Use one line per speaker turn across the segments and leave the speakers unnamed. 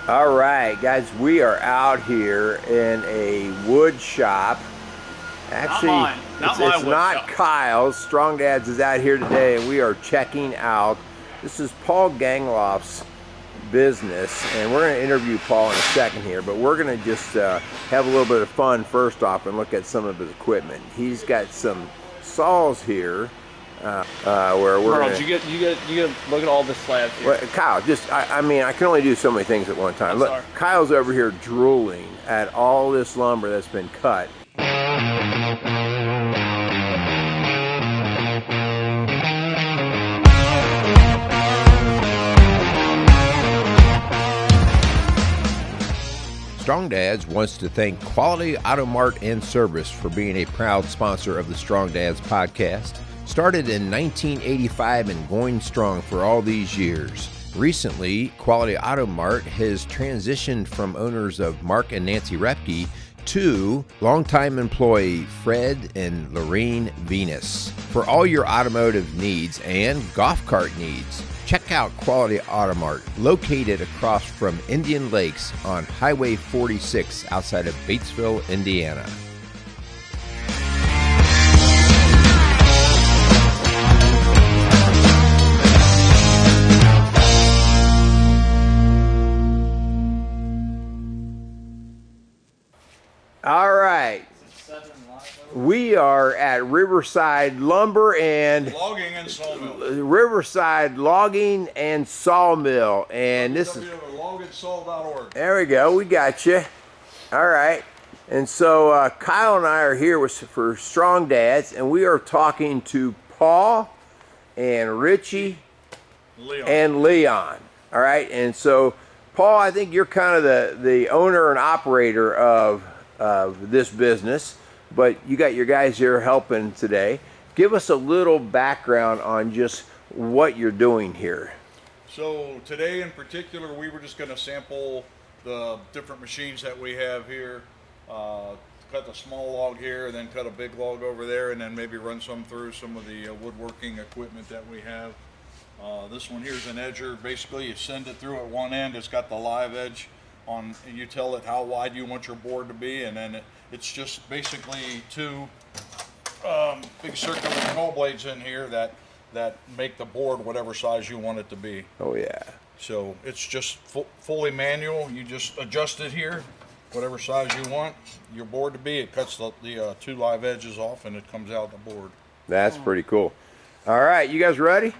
All right, guys, we are out here in a wood shop. Actually,
Not
it's
wood
not
shop.
Kyle's. Strong Dad's is out here today, and we are checking out. This is Paul Gangloff's business, and we're going to interview Paul in a second here, but we're going to just have a little bit of fun first off and look at some of his equipment. He's got some saws here. Where we're
Ronald, you get look at all the slabs here.
Well, Kyle, I mean, I can only do so many things at one time.
I'm
Look,
sorry.
Kyle's over here drooling at all this lumber that's been cut. Strong Dads wants to thank Quality Automart and Service for being a proud sponsor of the Strong Dads podcast. Started in 1985 and going strong for all these years. Recently, Quality Automart has transitioned from owners of Mark and Nancy Repke to longtime employee Fred and Lorraine Venus. For all your automotive needs and golf cart needs, check out Quality Automart, located across from Indian Lakes on Highway 46 outside of Batesville, Indiana. All right, we are at Riverside Lumber and
Logging and Sawmill.
Riverside Logging and Sawmill, and this is
www.logandsaw.org.
there we go. We got you. All right, and so Kyle and I are here for Strong Dads, and we are talking to Paul and Richie and Leon. All right, and so Paul, I think you're kind of the owner and operator of this business, but you got your guys here helping today. Give us a little background on just what you're doing here.
So today in particular, we were just going to sample the different machines that we have here. Cut the small log here, then cut a big log over there, and then maybe run some through some of the woodworking equipment that we have. This one here is an edger. Basically, you send it through at one end. It's got the live edge on, and you tell it how wide you want your board to be, and then it's just basically two big circular control blades in here that make the board whatever size you want it to be.
Oh yeah.
So it's just fully manual. You just adjust it here, whatever size you want your board to be. It cuts the two live edges off, and it comes out the board.
That's pretty cool. All right, you guys ready?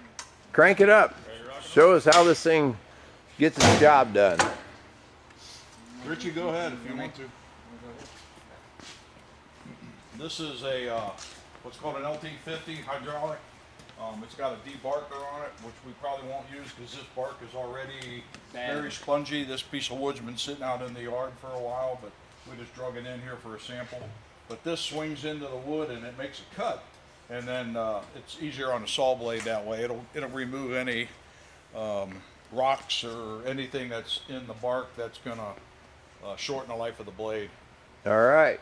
Crank it up. Show us how this thing gets its job done.
Richie, go ahead if you want to. This is a what's called an LT50 hydraulic. It's got a debarker on it, which we probably won't use because this bark is already very spongy. This piece of wood's been sitting out in the yard for a while, but we just drug it in here for a sample. But this swings into the wood and it makes a cut, and then it's easier on a saw blade that way. It'll remove any rocks or anything that's in the bark that's gonna shorten the life of the blade.
All right.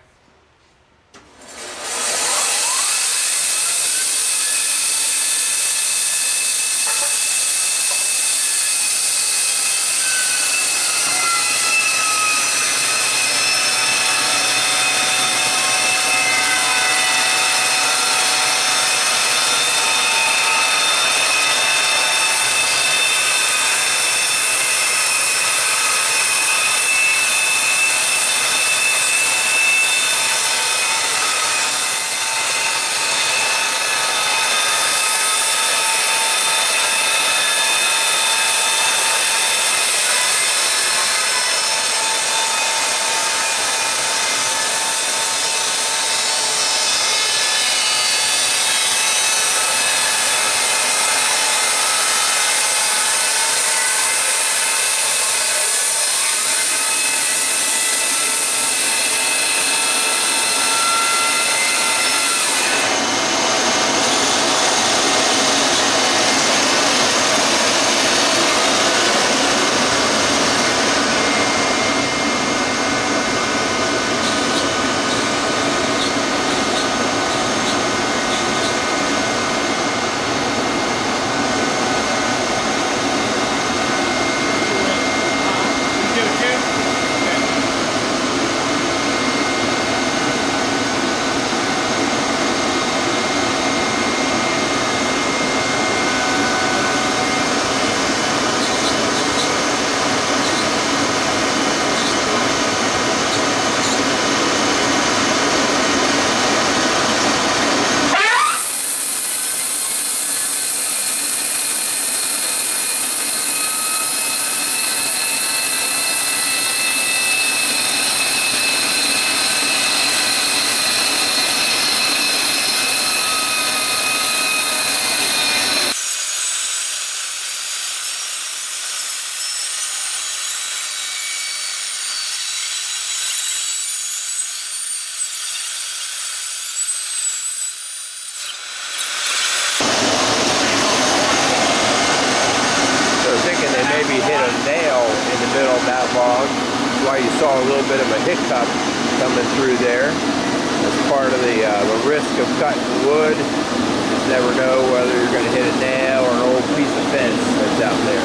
that log. That's why you saw a little bit of a hiccup coming through there. That's part of the risk of cutting wood. You just never know whether you're going to hit a nail or an old piece of fence that's out there.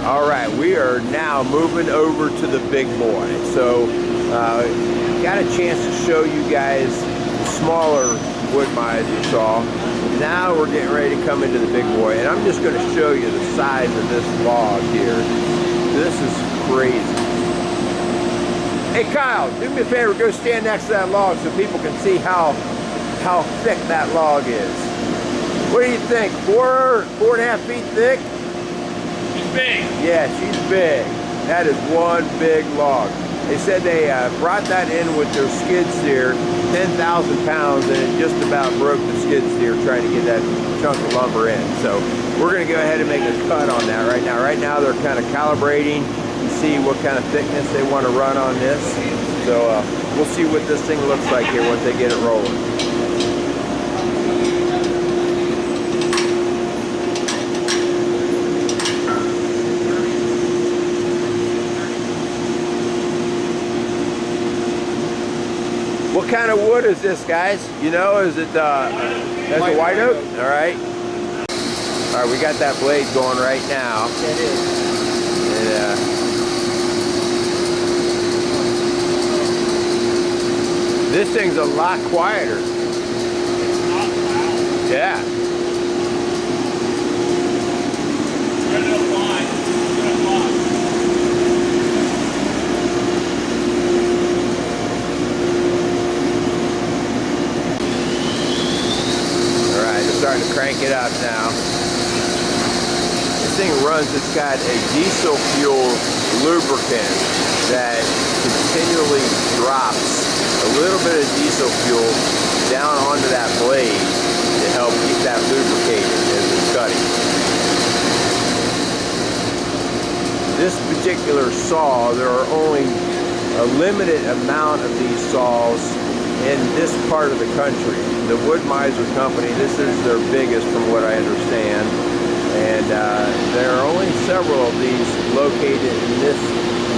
All right, we are now moving over to the big boy. So, got a chance to show you guys the smaller wood miser saw. Now we're getting ready to come into the big boy, and I'm just going to show you the size of this log here. This is crazy. Hey Kyle, do me a favor, go stand next to that log so people can see how thick that log is. What do you think? 4.5 feet thick?
She's big.
Yeah, she's big. That is one big log. They said they brought that in with their skid steer, 10,000 pounds, and it just about broke the skid steer trying to get that chunk of lumber in. So we're going to go ahead and make a cut on that right now. Right now they're kind of calibrating and see what kind of thickness they want to run on this. So we'll see what this thing looks like here once they get it rolling. What kind of wood is this, guys? You know, is it that's a white oak? All right. All right, we got that blade going right now.
It is.
And, this thing's a lot quieter. Yeah. Starting to crank it up now. This thing runs, it's got a diesel fuel lubricant that continually drops a little bit of diesel fuel down onto that blade to help keep that lubricated as it's cutting. This particular saw, there are only a limited amount of these saws in this part of the country. The Wood Miser Company, this is their biggest from what I understand, and there are only several of these located in this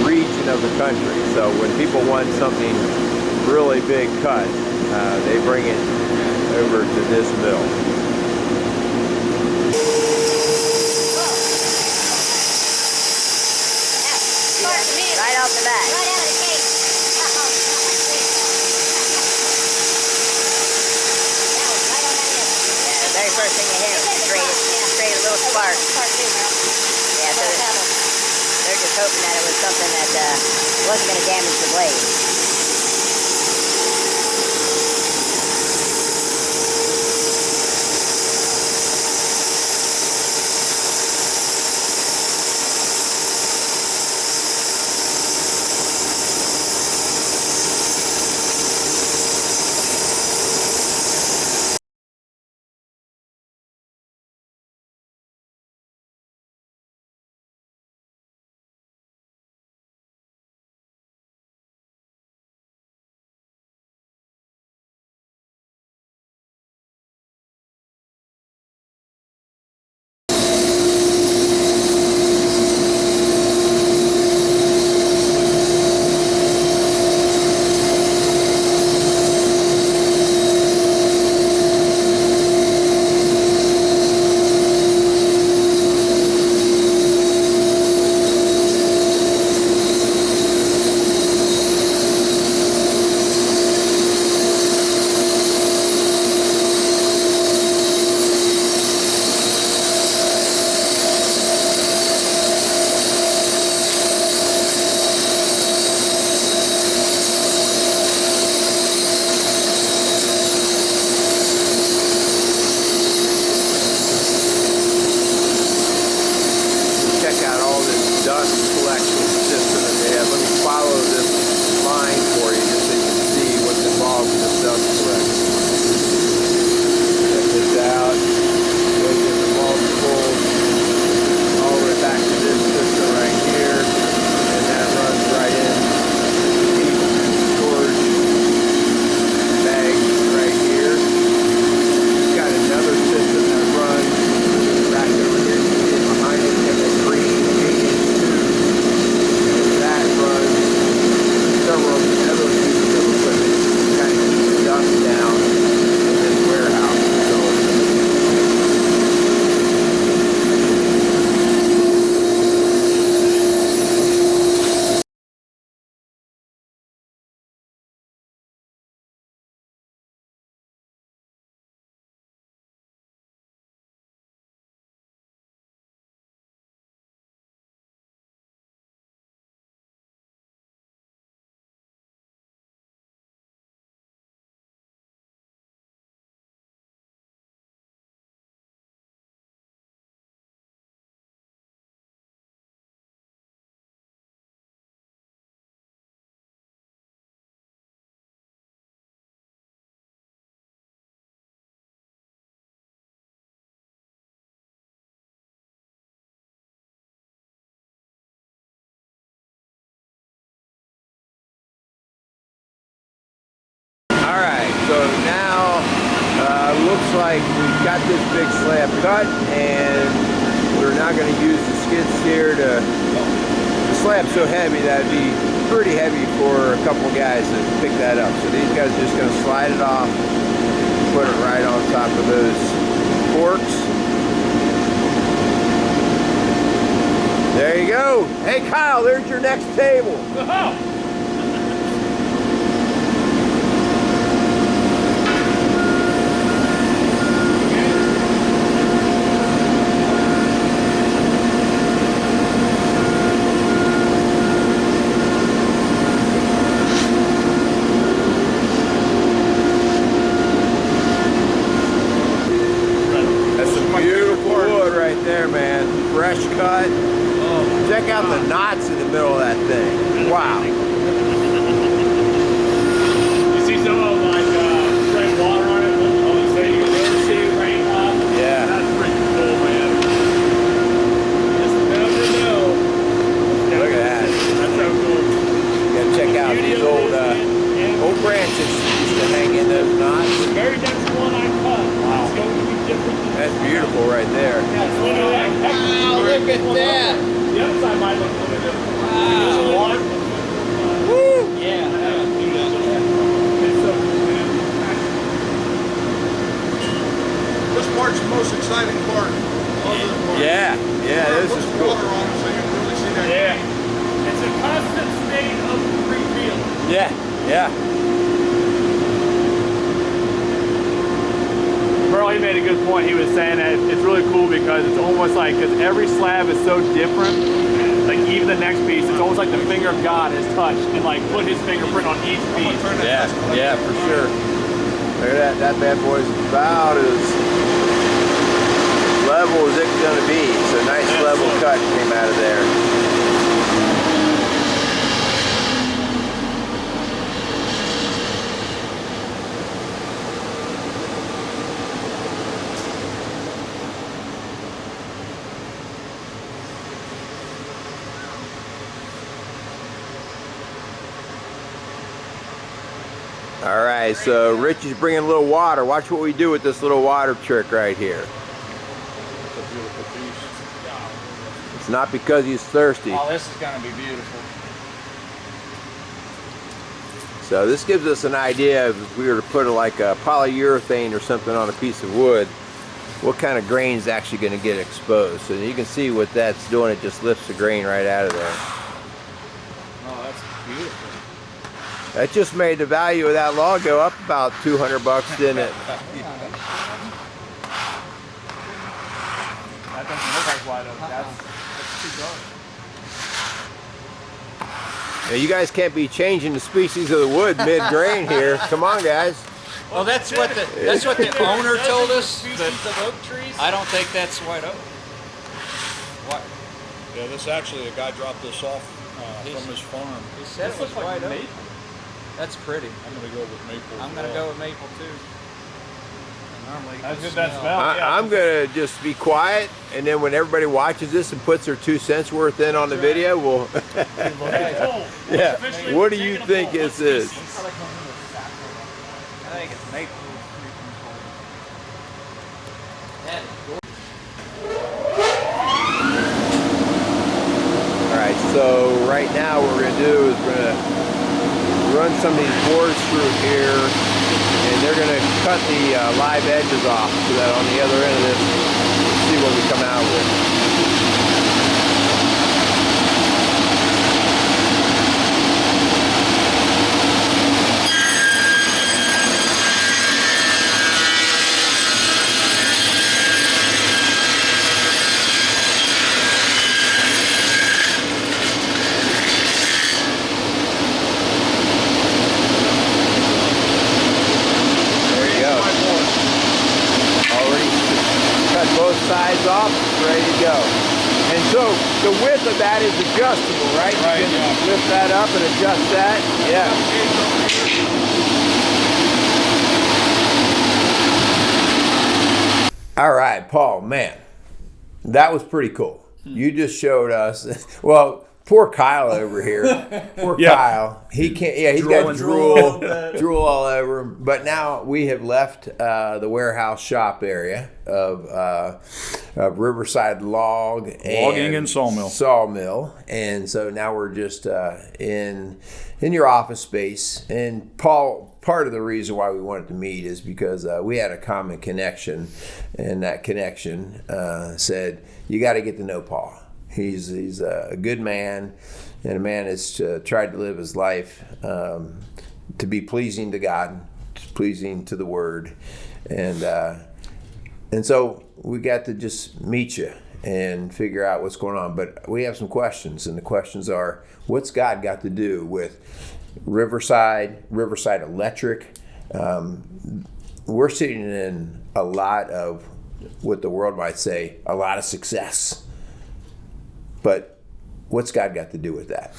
region of the country. So when people want something really big cut, they bring it over to this mill.
Right off the bat. Right out of the gate. Very first thing you hear is create a little spark. Yeah, so they're just hoping that it was something that wasn't going to damage the blade.
got this big slab cut, and we're now going to use the skid steer to. The slab's so heavy that it'd be pretty heavy for a couple guys to pick that up. So these guys are just going to slide it off, put it right on top of those forks. There you go. Hey Kyle, there's your next table. Fresh cut. Check out the knots in the middle of that thing. Wow.
You see some of them like spraying water on it? Oh, you say you can never see it rain off?
Yeah.
That's pretty cool, man. Just never know.
Look at that.
That's so cool.
You gotta check out these old branches used to hang in those knots.
The very next one I cut. Wow. It's going to be different.
That's beautiful right there.
Wow,
look at that.
The other side might look a little bit different.
Wow.
Woo!
Yeah.
It's so cool, man.
This part's the most exciting part.
Yeah, this
Put
is
some
cool.
water on it so you can really see that.
Yeah. It's a constant state of reveal.
Yeah.
Merle, he made a good point. He was saying that it's really cool because it's almost like, because every slab is so different, like even the next piece, it's almost like the finger of God has touched and like put his fingerprint on each piece.
Yeah, for sure. Look at that. That bad boy's about as level as it's gonna be. So nice level cut came out of there. All right, so Rich is bringing a little water. Watch what we do with this little water trick right here.
It's a beautiful piece.
It's not because he's thirsty.
Oh, this is going to be beautiful.
So this gives us an idea of if we were to put like a polyurethane or something on a piece of wood, what kind of grain is actually going to get exposed. So you can see what that's doing. It just lifts the grain right out of there.
Oh, that's beautiful.
That just made the value of that log go up about $200, didn't it?
That doesn't look like wide open. That's too dark.
Now, you guys can't be changing the species of the wood mid-grain here. Come on, guys.
Well, that's what the owner told us.
Species
But
of oak trees.
I don't think that's white oak. What?
Yeah, this actually, a guy dropped this off from his farm.
He said
This
it was
looks like
white oak.
maple.
That's pretty.
I'm going to go with maple.
I'm going to go with maple too. Normally,
That's
you
good.
can
That
smell.
smell. Yeah.
I'm going to just be quiet, and then when everybody watches this and puts their 2 cents worth in on the video, we'll... Yeah. What do you think this is?
I think it's maple. That is gorgeous.
All right, so right now what we're going to do is we're going to run some of these boards through here, and they're going to cut the live edges off so that on the other end of this, we'll see what we come out with. Both sides off, ready to go. And so the width of that is adjustable, right?
Right,
You can
yeah.
lift that up and adjust that. Yeah. All right, Paul, man, that was pretty cool. You just showed us, well, Poor Kyle over here. Poor Kyle. He can't. Yeah, he's got drool all over him. But now we have left the warehouse shop area of Riverside Logging
and Sawmill.
Sawmill, and so now we're just in your office space. And Paul, part of the reason why we wanted to meet is because we had a common connection, and that connection said you got to get to know Paul. He's a good man, and a man that's tried to live his life to be pleasing to God, pleasing to the Word, and so we got to just meet you and figure out what's going on. But we have some questions, and the questions are: what's God got to do with Riverside Electric? We're sitting in a lot of what the world might say, a lot of success. But what's God got to do with that?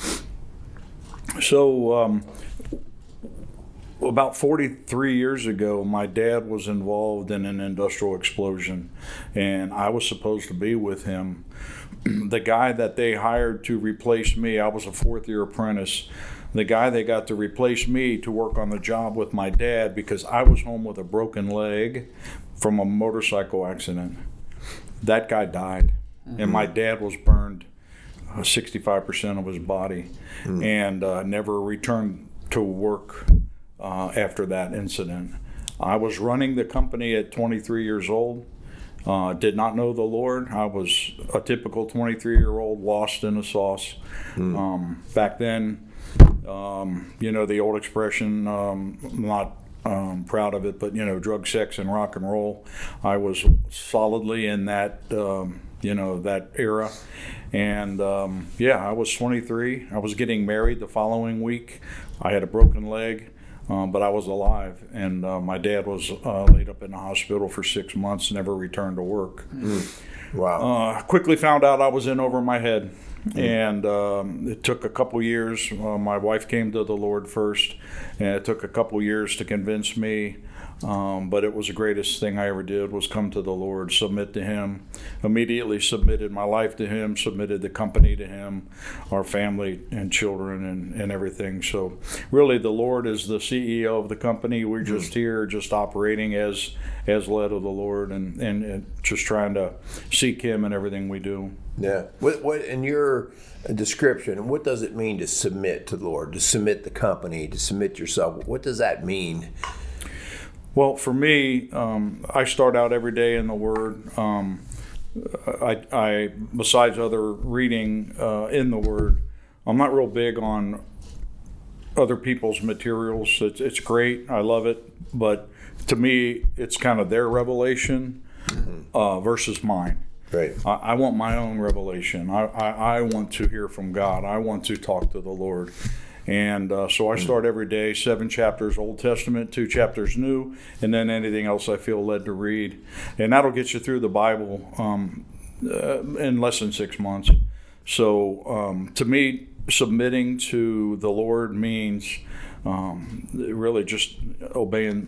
So about 43 years ago, my dad was involved in an industrial explosion, and I was supposed to be with him. The guy that they hired to replace me, I was a fourth-year apprentice. The guy they got to replace me to work on the job with my dad, because I was home with a broken leg from a motorcycle accident. That guy died, and my dad was burned 65% of his body, and never returned to work after that incident. I was running the company at 23 years old, did not know the Lord. I was a typical 23-year-old lost in the sauce. Back then, the old expression, I'm not proud of it, but drug, sex, and rock and roll. I was solidly in that that era. And I was 23. I was getting married the following week. I had a broken leg, but I was alive. And my dad was laid up in the hospital for 6 months, never returned to work.
Wow.
Quickly found out I was in over my head. And it took a couple years. My wife came to the Lord first, and it took a couple years to convince me. But it was the greatest thing I ever did, was come to the Lord, submit to Him. Immediately submitted my life to Him, submitted the company to Him, our family and children and everything. So really the Lord is the CEO of the company. We're just here, just operating as led of the Lord, and just trying to seek Him in everything we do.
Yeah. What in your description, what does it mean to submit to the Lord, to submit the company, to submit yourself? What does that mean?
Well, for me, I start out every day in the Word. I besides other reading in the Word, I'm not real big on other people's materials. It's great. I love it. But to me, it's kind of their revelation versus mine.
Right.
I want my own revelation. I want to hear from God. I want to talk to the Lord. And so I start every day, 7 chapters Old Testament, 2 chapters New, and then anything else I feel led to read. And that'll get you through the Bible in less than 6 months. So to me, submitting to the Lord means really just obeying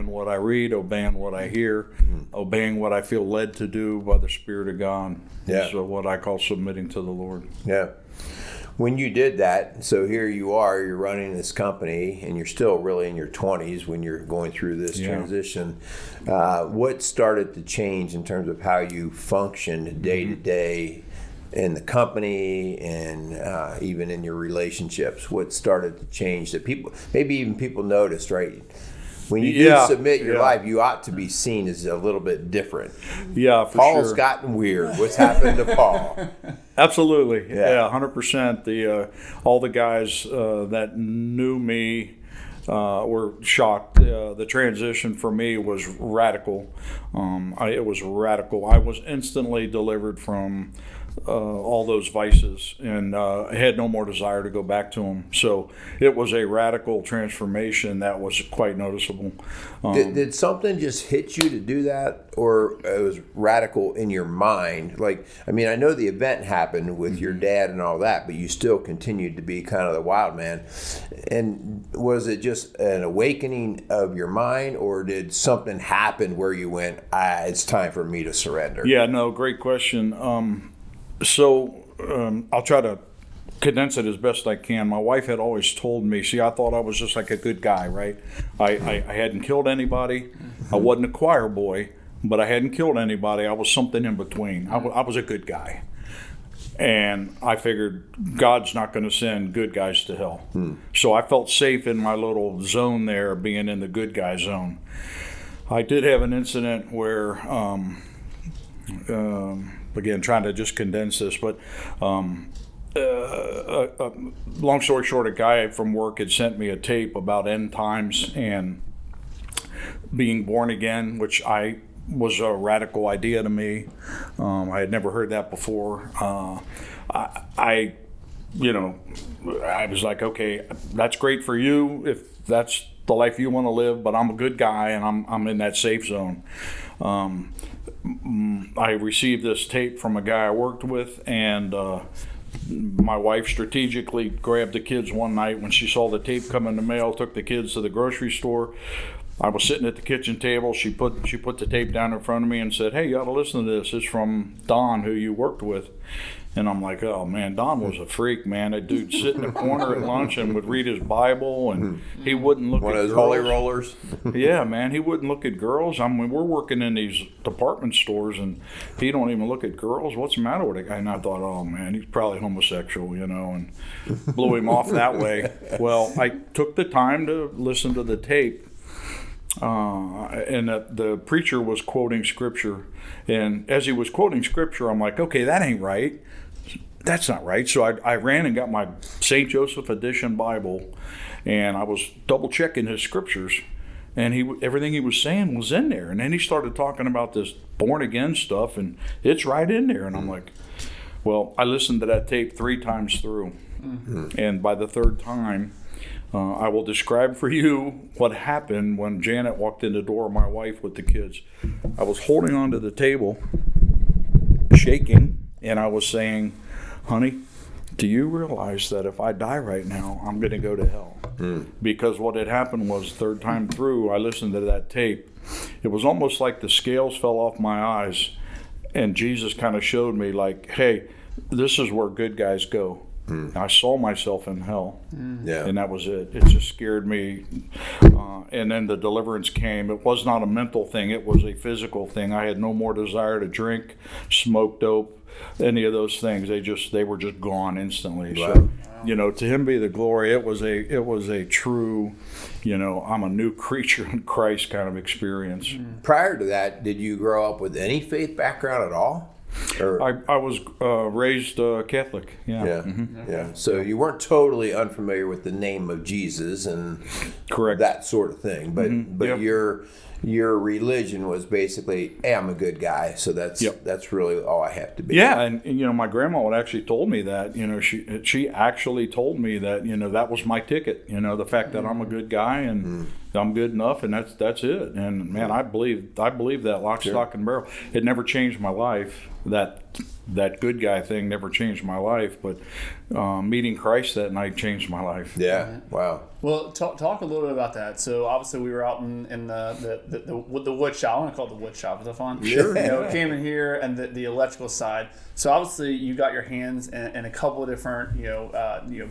what I read, obeying what I hear, obeying what I feel led to do by the Spirit of God.
Yeah.
So what I call submitting to the Lord.
Yeah. When you did that, so here you are, you're running this company, and you're still really in your 20s when you're going through this transition. What started to change in terms of how you functioned day to day in the company, and even in your relationships? What started to change that maybe even people noticed, right? When you do submit your life, you ought to be seen as a little bit different.
Yeah, for
Paul's
sure.
gotten weird. What's happened to Paul?
Absolutely. Yeah, 100%. All the guys that knew me were shocked. The transition for me was radical. It was radical. I was instantly delivered from all those vices, and I had no more desire to go back to them. So it was a radical transformation that was quite noticeable.
Did something just hit you to do that, or it was radical in your mind? Like, I mean, I know the event happened with your dad and all that, but you still continued to be kind of the wild man. And was it just an awakening of your mind, or did something happen where you went, it's time for me to surrender?
Yeah, no, great question. So I'll try to condense it as best I can. My wife had always told me, see, I thought I was just like a good guy, right? I hadn't killed anybody. I wasn't a choir boy, but I hadn't killed anybody. I was something in between. I was a good guy. And I figured God's not going to send good guys to hell. So I felt safe in my little zone there, being in the good guy zone. I did have an incident where, again, trying to just condense this, but long story short, a guy from work had sent me a tape about end times and being born again, which was a radical idea to me. I had never heard that before. I was like, okay, that's great for you if that's the life you want to live, but I'm a good guy and I'm in that safe zone. I received this tape from a guy I worked with, and my wife strategically grabbed the kids one night when she saw the tape come in the mail, took the kids to the grocery store. I was sitting at the kitchen table. She put the tape down in front of me and said, "Hey, you ought to listen to this. It's from Don, who you worked with." And I'm like, "Oh man, Don was a freak, man. That dude sit in the corner at lunch and would read his Bible, and he wouldn't look
one
at
of those
girls.
holy rollers."
Yeah, man, he wouldn't look at girls. I mean, we're working in these department stores, and he don't even look at girls. What's the matter with the guy? And I thought, oh man, he's probably homosexual, and blew him off that way. Well, I took the time to listen to the tape. And the preacher was quoting scripture, and as he was quoting scripture, I'm like, okay, that ain't right. That's not right. So I ran and got my St. Joseph Edition Bible, and I was double checking his scriptures, and everything he was saying was in there. And then he started talking about this born again stuff, and it's right in there. And I'm like, well, I listened to that tape 3 times through, and by the 3rd time, I will describe for you what happened when Janet walked in the door, my wife, with the kids. I was holding onto the table, shaking, and I was saying, "Honey, do you realize that if I die right now, I'm going to go to hell?" Because what had happened was, 3rd time through, I listened to that tape. It was almost like the scales fell off my eyes, and Jesus kind of showed me, like, hey, this is where good guys go. I saw myself in hell, and that was it. It just scared me, and then the deliverance came. It was not a mental thing; it was a physical thing. I had no more desire to drink, smoke dope, any of those things. They were just gone instantly.
Wow.
So, to Him be the glory. It was a true, I'm a new creature in Christ kind of experience.
Prior to that, did you grow up with any faith background at all?
I was raised Catholic. Yeah.
Yeah. So you weren't totally unfamiliar with the name of Jesus and
Correct.
that sort of thing, but your religion was basically, hey, I'm a good guy, so that's really all I have to be.
Yeah, and my grandma had actually told me that. She actually told me that that was my ticket. The fact that I'm a good guy and I'm good enough, and that's it. And man, I believe that lock, stock, and barrel. It never changed my life. That good guy thing never changed my life, but meeting Christ that night changed my life.
Yeah. Wow.
Well, talk a little bit about that. So obviously we were out in the wood shop. I want to call it the wood shop. Is that fun?
Sure.
Came in here and the electrical side. So obviously you got your hands in a couple of different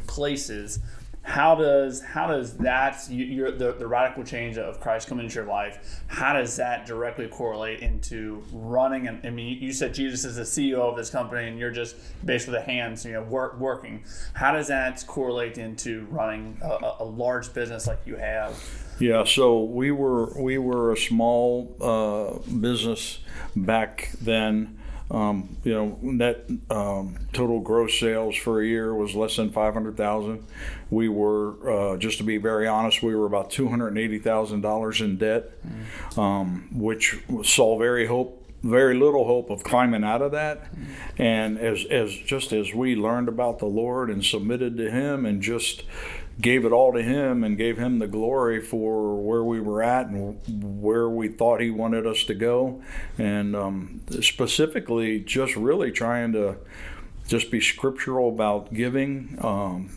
places. How does that the radical change of Christ coming into your life? How does that directly correlate into running? And I mean, you said Jesus is the CEO of this company, and you're just basically the hands, working. How does that correlate into running a large business like you have?
Yeah, so we were a small business back then. Net total gross sales for a year was less than $500,000. We were, just to be very honest, we were about $280,000 in debt, which saw very little hope of climbing out of that. And as we learned about the Lord and submitted to Him and just gave it all to Him and gave Him the glory for where we were at and where we thought He wanted us to go, and specifically just really trying to
just be scriptural about giving,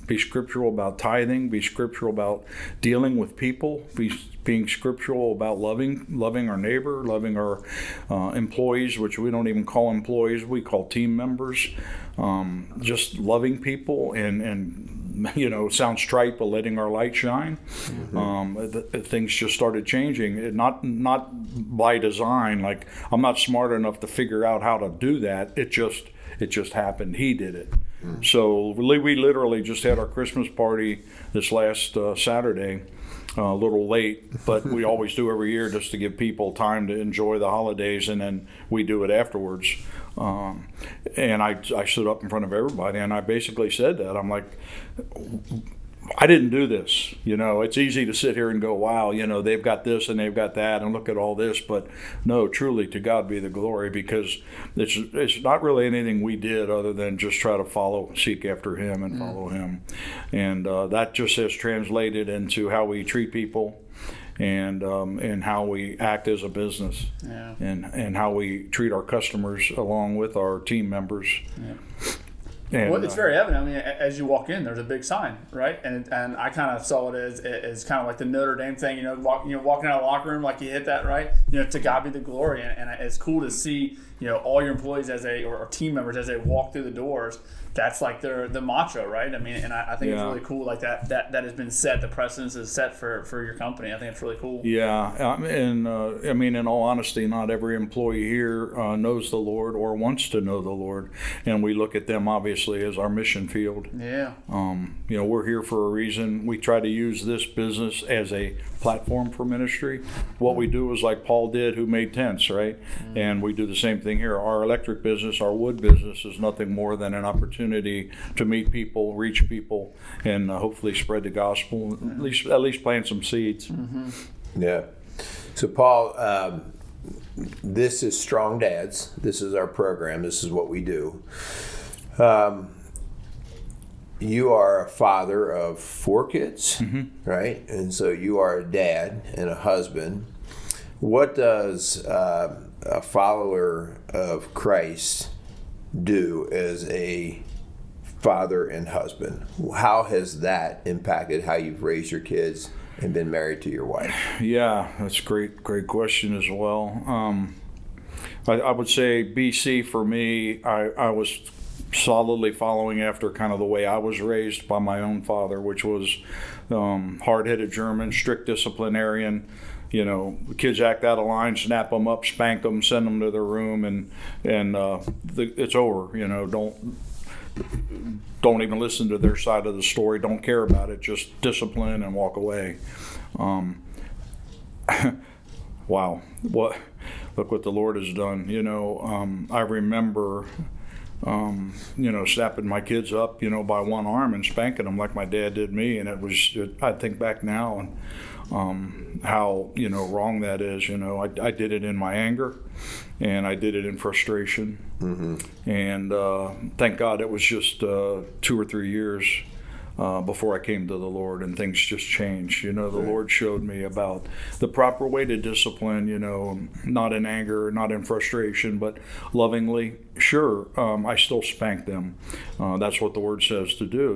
be scriptural about tithing, be scriptural about dealing with people, being scriptural about loving our neighbor, loving our employees, which we don't even call employees, we call team members. Just loving people and sounds trite, but letting our light shine. Things just started changing. Not by design. Like, I'm not smart enough to figure out how to do that. It just happened. He did it. So we literally just had our Christmas party this last Saturday. A little late, but we always do every year just to give people time to enjoy the holidays, and then we do it afterwards. And I stood up in front of everybody, and I basically said that. I'm like, I didn't do this. It's easy to sit here and go, wow, they've got this and they've got that, and look at all this. But no, truly, to God be the glory, because it's not really anything we did other than just try to seek after Him and follow Him. And that just has translated into how we treat people and how we act as a business, and how we treat our customers along with our team members. Yeah. And,
well, it's very evident. I mean, as you walk in, there's a big sign, right? And I kind of saw it as kind of like the Notre Dame thing, walking out of the locker room, like you hit that, right? To God be the glory, and it's cool to see, all your employees or team members as they walk through the doors. That's like the Macho, right? I mean, and I think it's really cool, like that has been set. The precedence is set for your company. I think it's really cool.
Yeah, and I mean, in all honesty, not every employee here knows the Lord or wants to know the Lord, and we look at them obviously as our mission field.
Yeah.
We're here for a reason. We try to use this business as a platform for ministry. What we do is like Paul did, who made tents, right? And we do the same thing here. Our electric business, our wood business, is nothing more than an opportunity to meet people, reach people, and hopefully spread the gospel. At least plant some seeds.
Yeah. So Paul, this is Strong Dads. This is our program. This is what we do. You are a father of 4 kids, right? And so you are a dad and a husband. What does a follower of Christ do as a father and husband? How has that impacted how you've raised your kids and been married to your wife?
Yeah, that's a great question as well. I would say BC for me, I was solidly following after kind of the way I was raised by my own father, which was hard-headed German, strict disciplinarian. Kids act out of line, snap them up, spank them, send them to their room, and it's over. Don't even listen to their side of the story. Don't care about it. Just discipline and walk away. Wow, look what the Lord has done. I remember snapping my kids up, by one arm and spanking them like my dad did me. And I think back now and how, wrong that is. I did it in my anger, and I did it in frustration. And thank God it was just 2 or 3 years before I came to the Lord, and things just changed. The Lord showed me about the proper way to discipline, not in anger, not in frustration, but lovingly. Sure, I still spank them. That's what the Word says to do.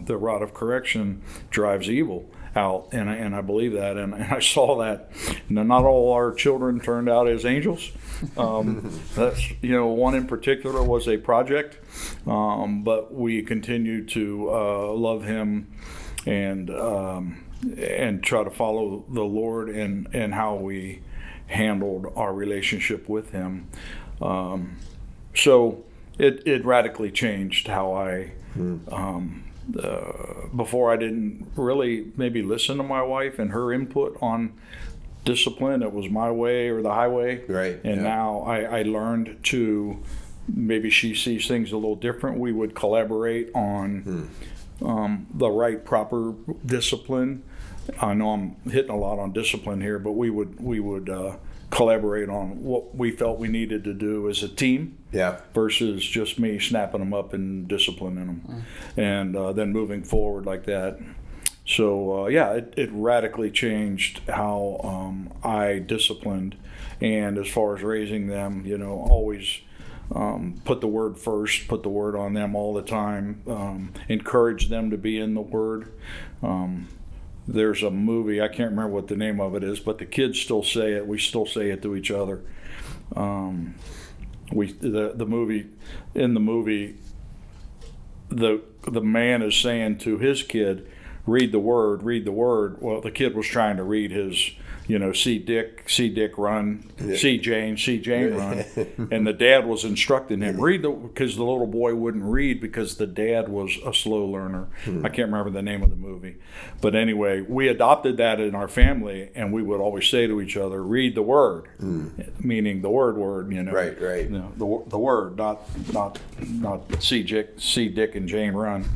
The rod of correction drives evil out, and I believe that, and I saw that. Not all our children turned out as angels. That's one in particular was a project, but we continue to love him and try to follow the Lord and how we handled our relationship with him. So it radically changed how I. Before I didn't really maybe listen to my wife and her input on discipline. It was my way or the highway.
Right.
And now I learned to, maybe she sees things a little different. We would collaborate on the right, proper discipline. I know I'm hitting a lot on discipline here, but we would collaborate on what we felt we needed to do as a team.
Yeah.
Versus just me snapping them up and disciplining them, and then moving forward like that. So it radically changed how I disciplined, and as far as raising them, always put the Word first, put the Word on them all the time, encourage them to be in the Word. There's a movie, I can't remember what the name of it is, but the kids still say it. We still say it to each other. In the movie, the man is saying to his kid, read the Word, read the Word. Well, the kid was trying to read his, see Dick run,
Yeah.
see Jane run. And the dad was instructing him, because the little boy wouldn't read because the dad was a slow learner. I can't remember the name of the movie. But anyway, we adopted that in our family, and we would always say to each other, read the Word, meaning the word,
Right.
the Word, not see Dick and Jane run.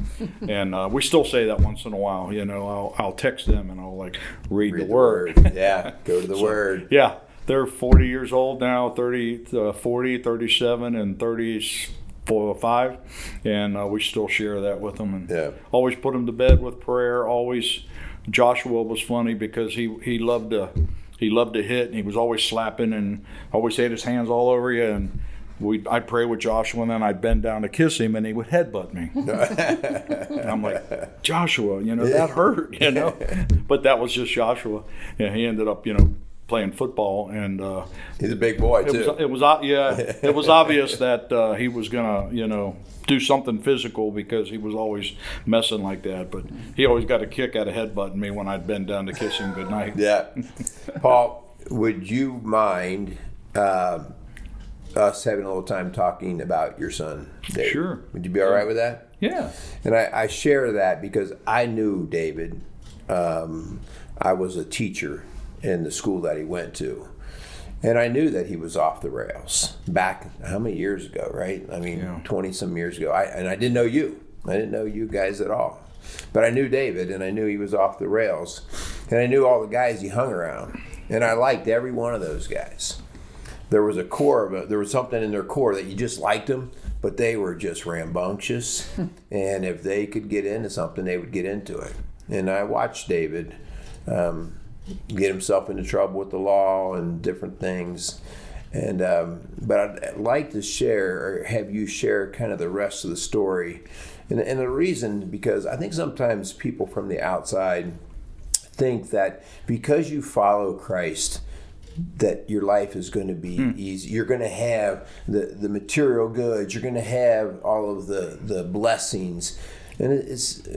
And we still say that once in a while. I'll text them and I'll read the Word.
Yeah, go to the Word.
Yeah, they're 40 years old now, 40, 37, and 35, and we still share that with them. And always put them to bed with prayer. Always, Joshua was funny because he loved to hit, and he was always slapping and always had his hands all over you. And I'd pray with Joshua, and then I'd bend down to kiss him, and he would headbutt me. And I'm like, Joshua, that hurt, But that was just Joshua. Yeah, he ended up, playing football, and
he's a big boy too.
It was obvious that he was gonna, do something physical because he was always messing like that. But he always got a kick out of headbutting me when I'd bend down to kiss him goodnight.
Yeah, Paul, would you mind us having a little time talking about your son, David?
Sure.
Would you be all right with that?
Yeah.
And I share that because I knew David. I was a teacher in the school that he went to. And I knew that he was off the rails back, how many years ago, right? 20-some years ago. And I didn't know you. I didn't know you guys at all. But I knew David, and I knew he was off the rails. And I knew all the guys he hung around. And I liked every one of those guys. There was a core there was something in their core that you just liked them, but they were just rambunctious. And if they could get into something, they would get into it. And I watched David get himself into trouble with the law and different things. And but I'd like to share, or have you share, kind of the rest of the story. And the reason, because I think sometimes people from the outside think that because you follow Christ, that your life is going to be easy. You're going to have the material goods. You're going to have all of the blessings. And it's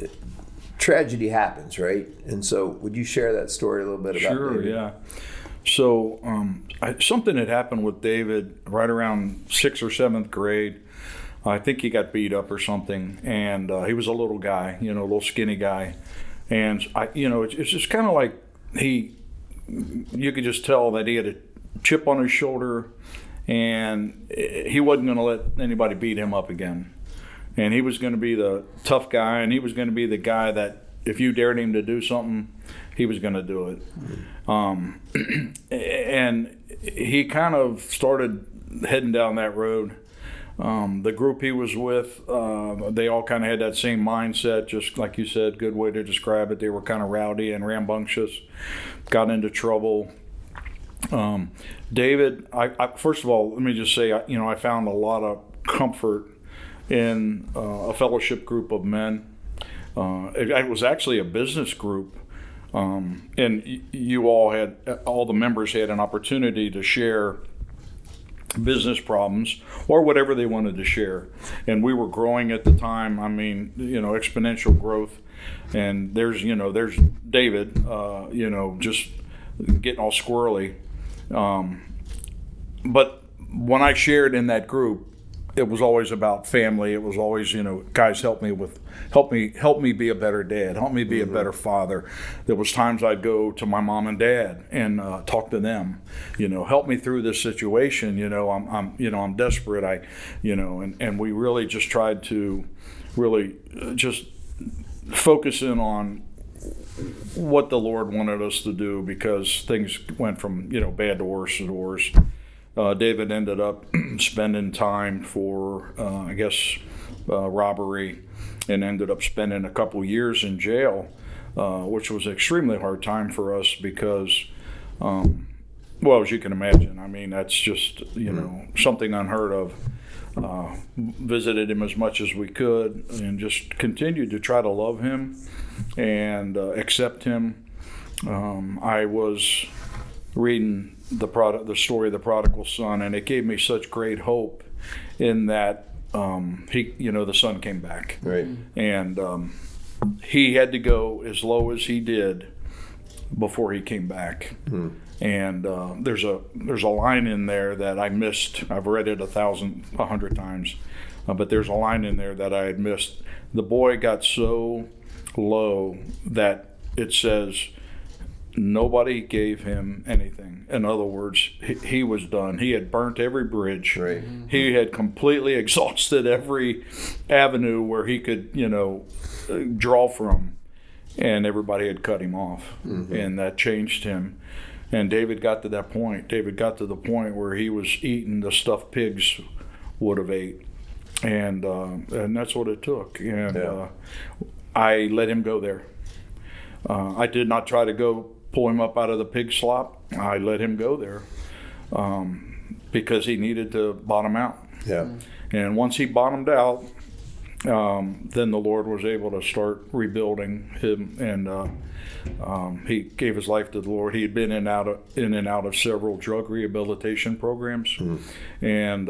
tragedy happens, right? And so would you share that story a little bit about
Sure,
David?
yeah. So something had happened with David right around 6th or 7th grade. I think he got beat up or something, and he was a little guy, a little skinny guy. And it's just kind of like you could just tell that he had a chip on his shoulder, and he wasn't going to let anybody beat him up again. And he was going to be the tough guy, and he was going to be the guy that if you dared him to do something, he was going to do it. And he kind of started heading down that road. The group he was with, they all kind of had that same mindset, just like you said, good way to describe it. They were kind of rowdy and rambunctious, got into trouble. David, I first of all, let me just say, I found a lot of comfort in a fellowship group of men. It was actually a business group, and all the members had an opportunity to share business problems or whatever they wanted to share. And we were growing at the time. Exponential growth. And there's David, just getting all squirrely. But when I shared in that group, it was always about family. It was always, guys, help me be a better dad, help me be a better father. There was times I'd go to my mom and dad and talk to them, help me through this situation. I'm desperate. And we really just tried to really just focus in on what the Lord wanted us to do, because things went from, bad to worse to worse. David ended up spending time for, robbery, and ended up spending a couple years in jail, which was an extremely hard time for us because, as you can imagine, that's just, something unheard of. visited him as much as we could, and just continued to try to love him and accept him. I was reading the story of the prodigal son, and it gave me such great hope in that the son came back,
Right.
and he had to go as low as he did before he came back. And there's a line in there that I missed. I've read it 100 times, but there's a line in there that I had missed. The boy got so low that it says nobody gave him anything. In other words, he was done. He had burnt every bridge.
Right.
He had completely exhausted every avenue where he could, draw from, and everybody had cut him off, and that changed him. And David got to that point. David got to the point where he was eating the stuff pigs would have ate, and that's what it took. And I let him go there. I did not try to go pull him up out of the pig slop. I let him go there because he needed to bottom out.
Yeah.
And once he bottomed out, then the Lord was able to start rebuilding him, and he gave his life to the Lord. He had been in and out of several drug rehabilitation programs, and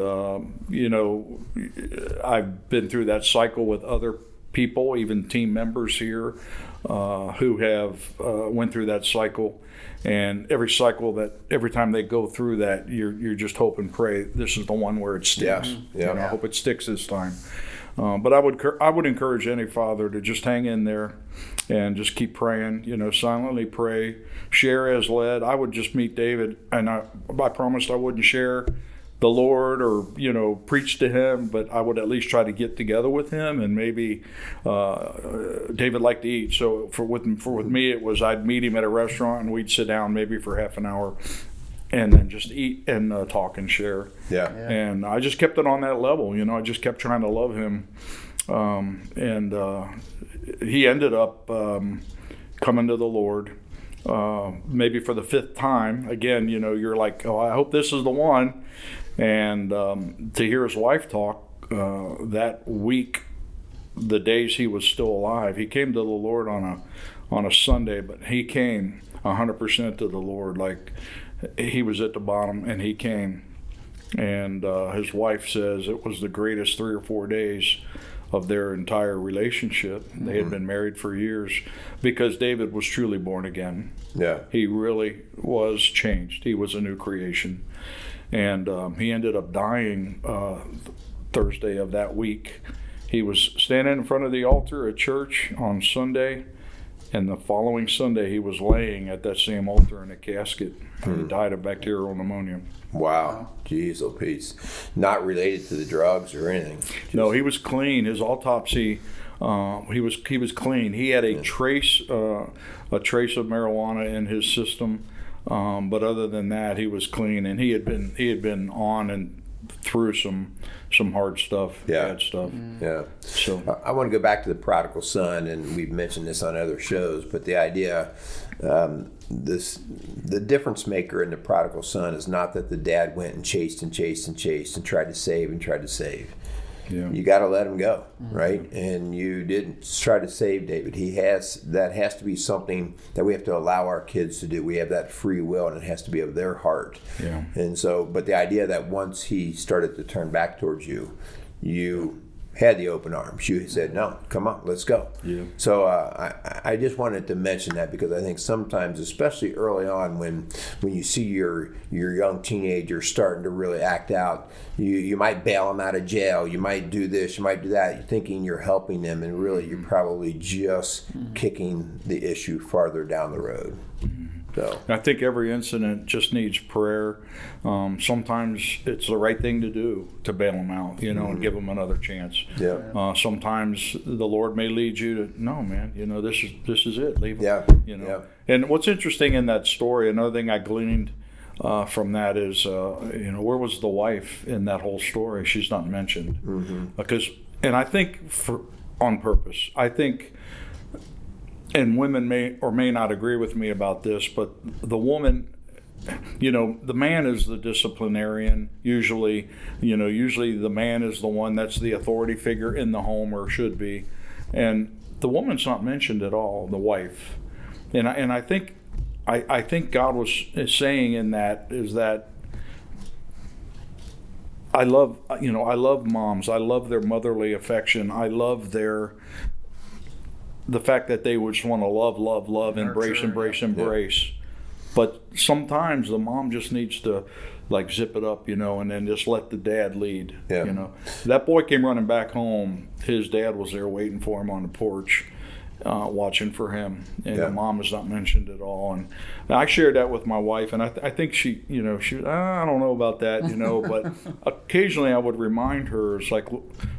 I've been through that cycle with other people, even team members here, who have went through that cycle. And every time they go through that, you're just hope and pray this is the one where it sticks.
Yeah.
I hope it sticks this time. But I would encourage any father to just hang in there and just keep praying. Silently pray, share as led. I would just meet David, and I promised I wouldn't share the Lord or preach to him, but I would at least try to get together with him. And maybe David liked to eat, so with me it was I'd meet him at a restaurant and we'd sit down maybe for half an hour and then just eat and talk and share.
Yeah.
And I just kept it on that level. I just kept trying to love him, and he ended up coming to the Lord. Maybe for the 5th time. Again, you're like, oh, I hope this is the one. And to hear his wife talk that week, the days he was still alive, he came to the Lord on a Sunday, but he came 100% to the Lord. Like he was at the bottom, and he came. And his wife says it was the greatest 3 or 4 days of their entire relationship. They had been married for years because David was truly born again.
Yeah.
He really was changed. He was a new creation. And he ended up dying Thursday of that week. He was standing in front of the altar at church on Sunday, and the following Sunday he was laying at that same altar in a casket. He died of bacterial pneumonia.
Wow. Jeez, oh Pete. Not related to the drugs or anything.
No, he was clean. His autopsy, he was clean. He had a trace of marijuana in his system, but other than that, he was clean. And he had been on and through some hard stuff, bad stuff.
Yeah.
So
I want to go back to the prodigal son, and we've mentioned this on other shows, but the idea, the difference maker in the prodigal son is not that the dad went and chased and tried to save. Yeah. You got to let him go, right? And you didn't try to save David. That has to be something that we have to allow our kids to do. We have that free will, and it has to be of their heart.
Yeah.
And so, but the idea that once he started to turn back towards you, you had the open arms. You said, no, come on, let's go.
Yeah.
So I just wanted to mention that because I think sometimes, especially early on when you see your young teenager starting to really act out, you might bail them out of jail, you might do this, you might do that, you're thinking you're helping them, and really you're probably just kicking the issue farther down the road. So
I think every incident just needs prayer. Sometimes it's the right thing to do to bail them out, and give them another chance.
Yeah.
Sometimes the Lord may lead you to, no, man, this is it. Leave them.
Yeah.
And what's interesting in that story, another thing I gleaned from that is, where was the wife in that whole story? She's not mentioned and I think on purpose. I think. And women may or may not agree with me about this, but the woman the man is the disciplinarian. Usually the man is the one that's the authority figure in the home, or should be. And the woman's not mentioned at all, the wife. And I think God is saying in that is that I love moms. I love their motherly affection. I love the fact that they would just want to love, embrace. But sometimes the mom just needs to like zip it up, and then just let the dad lead.
Yeah.
That boy came running back home. His dad was there waiting for him on the porch, watching for him, and the mom is not mentioned at all. And I shared that with my wife, and I think she, I don't know about that, but occasionally I would remind her, it's like,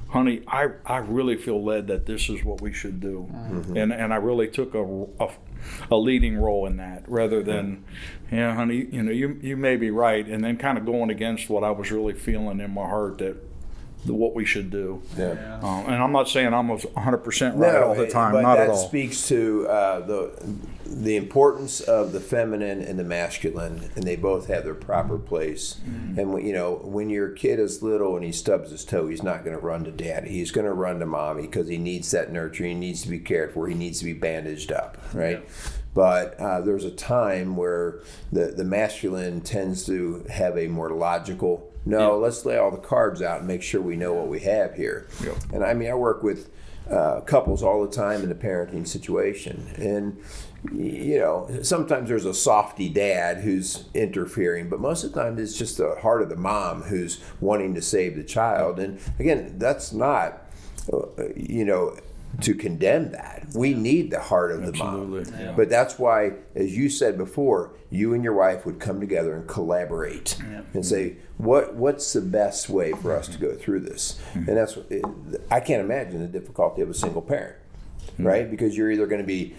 honey, I really feel led that this is what we should do. Mm-hmm. And I really took a leading role in that, rather than, honey, you may be right, and then kind of going against what I was really feeling in my heart that what we should do.
Yeah.
And I'm not saying I'm 100% right all the time,
but
not
that
at all.
speaks to the importance of the feminine and the masculine, and they both have their proper place. Mm-hmm. And when your kid is little and he stubs his toe, he's not going to run to daddy. He's going to run to mommy because he needs that nurturing. He needs to be cared for. He needs to be bandaged up, right? Yeah. But there's a time where the masculine tends to have a more logical, let's lay all the cards out and make sure we know what we have here. Yep. And I work with couples all the time in a parenting situation. And, sometimes there's a softy dad who's interfering, but most of the time it's just the heart of the mom who's wanting to save the child. And again, that's not, to condemn that. We need the heart of the mom. Yeah. But that's why, as you said before, you and your wife would come together and collaborate and say, what's the best way for us to go through this? And that's I can't imagine the difficulty of a single parent, right? Because you're either going to be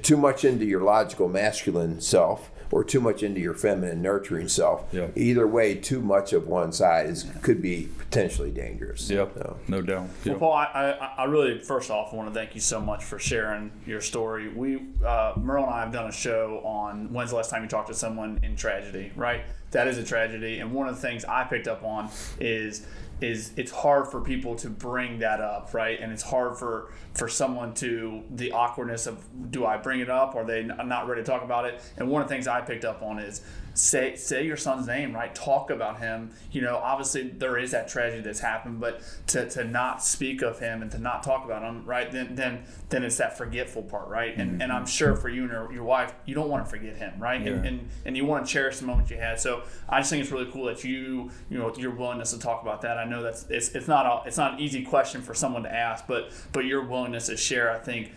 too much into your logical masculine self or too much into your feminine nurturing self. Yep. Either way, too much of one side could be potentially dangerous.
Yep, no doubt.
Well, Paul, I really, first off, want to thank you so much for sharing your story. Merle and I have done a show on when's the last time you talked to someone in tragedy, right? That is a tragedy, and one of the things I picked up on is it's hard for people to bring that up, right? And it's hard for someone to, the awkwardness of, do I bring it up? Or are they not ready to talk about it? And one of the things I picked up on is say your son's name, right? Talk about him. Obviously there is that tragedy that's happened, but to not speak of him and to not talk about him, right? Then it's that forgetful part, right? And I'm sure for you and your wife, you don't want to forget him, right? Yeah. And you want to cherish the moment you had. So I just think it's really cool that your willingness to talk about that. I know that's it's not an easy question for someone to ask, but your willingness to share, I think,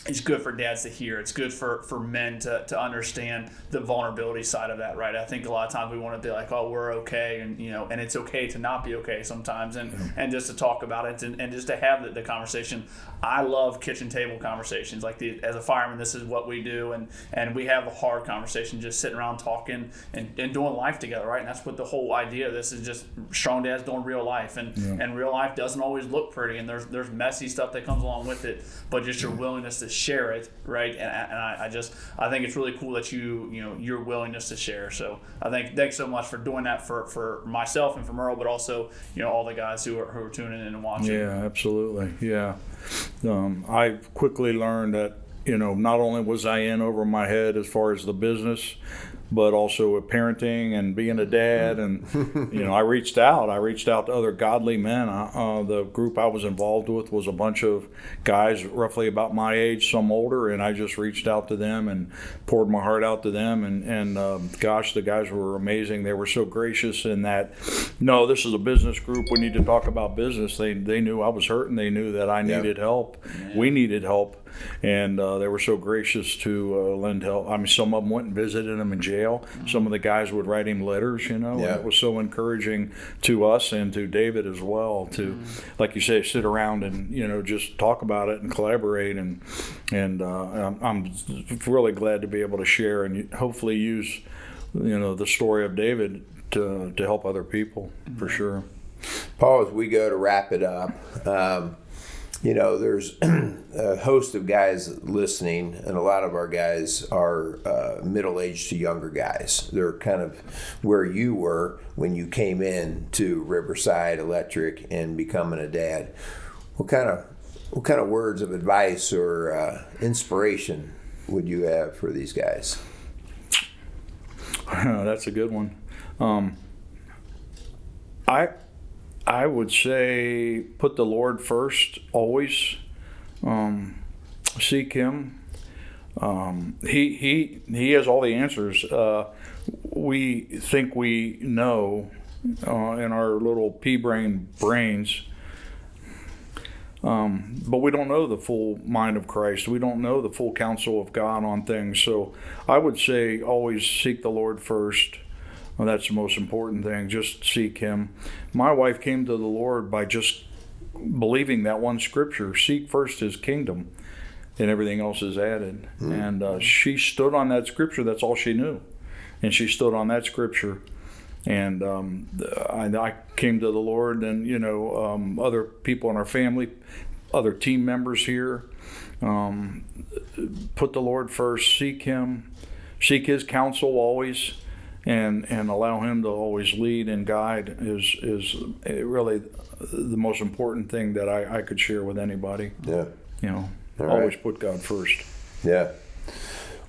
it's good for dads to hear. It's good for men to understand the vulnerability side of that, right? I think a lot of times we want to be like, oh, we're okay, and it's okay to not be okay sometimes, and just to talk about it and just to have the conversation. I love kitchen table conversations. Like as a fireman, this is what we do, and we have a hard conversation, just sitting around talking and doing life together, right? And that's what the whole idea of this is, just strong dads doing real life, and real life doesn't always look pretty, and there's messy stuff that comes along with it, but just your willingness to share it, right? And I think it's really cool that your willingness to share. So I thanks so much for doing that for myself and for Merle, but also all the guys who are tuning in and watching.
Yeah, absolutely. Yeah, I quickly learned that not only was I in over my head as far as the business, but also with parenting and being a dad. And, I reached out to other godly men. The group I was involved with was a bunch of guys roughly about my age, some older, and I just reached out to them and poured my heart out to them. And gosh, the guys were amazing. They were so gracious in that, no, this is a business group. We need to talk about business. They knew I was hurting. They knew that I needed help. Yeah. We needed help. And they were so gracious to lend help. I mean, some of them went and visited him in jail. Some of the guys would write him letters, and it was so encouraging to us and to David as well to, like you say, sit around and, just talk about it and collaborate. And I'm really glad to be able to share and hopefully use, the story of David to help other people, for sure.
Paul, as we go to wrap it up, there's a host of guys listening, and a lot of our guys are middle-aged to younger guys. They're kind of where you were when you came in to Riverside Electric and becoming a dad. What kind of words of advice or inspiration would you have for these guys?
That's a good one. I would say put the Lord first always. Seek Him. He has all the answers. We think we know in our little brains, but we don't know the full mind of Christ. We don't know the full counsel of God on things. So I would say always seek the Lord first. Well, that's the most important thing. Just seek Him. My wife came to the Lord by just believing that one scripture: seek first His kingdom, and everything else is added. And she stood on that scripture. That's all she knew, and she stood on that scripture. And I came to the Lord, and other people in our family, other team members here, put the Lord first. Seek Him, seek His counsel always. And allow Him to always lead and guide is really the most important thing that I could share with anybody.
Yeah.
Always put God first.
Yeah.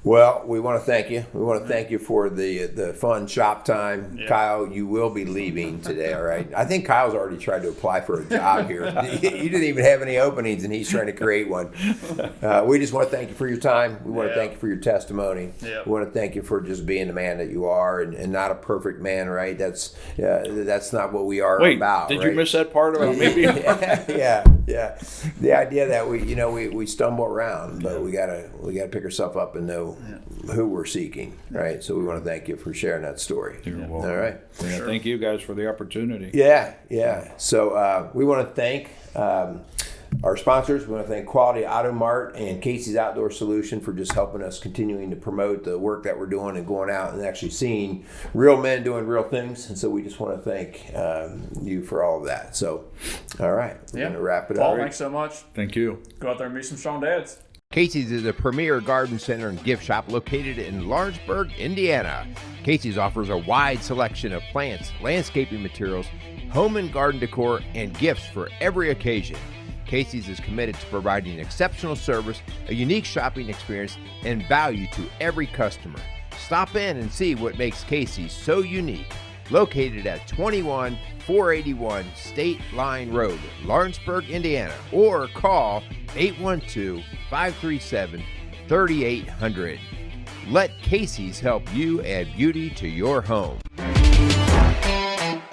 Well, we want to thank you. We want to thank you for the fun shop time. Yeah. Kyle, you will be leaving today, all right? I think Kyle's already tried to apply for a job here. You didn't even have any openings, and he's trying to create one. We just want to thank you for your time. We want to thank you for your testimony. Yeah. We want to thank you for just being the man that you are, and not a perfect man, right? That's not what we are about.
Did
right?
you miss that part about maybe?
Yeah. The idea that we stumble around, but we gotta pick ourselves up and know who we're seeking, right? So we want to thank you for sharing that story.
You're welcome.
All right.
Yeah, sure. Thank you guys for the opportunity.
Yeah. So we want to thank our sponsors. We want to thank Quality Automart and Casey's Outdoor Solution for just helping us continuing to promote the work that we're doing and going out and actually seeing real men doing real things. And so we just want to thank you for all of that. So, all right. We're going to wrap it up.
Paul, thanks so much.
Thank you.
Go out there and meet some strong dads.
Casey's is a premier garden center and gift shop located in Lawrenceburg, Indiana. Casey's offers a wide selection of plants, landscaping materials, home and garden decor, and gifts for every occasion. Casey's is committed to providing exceptional service, a unique shopping experience, and value to every customer. Stop in and see what makes Casey's so unique. Located at 21481 State Line Road, Lawrenceburg, Indiana, or call 812-537-3800. Let Casey's help you add beauty to your home.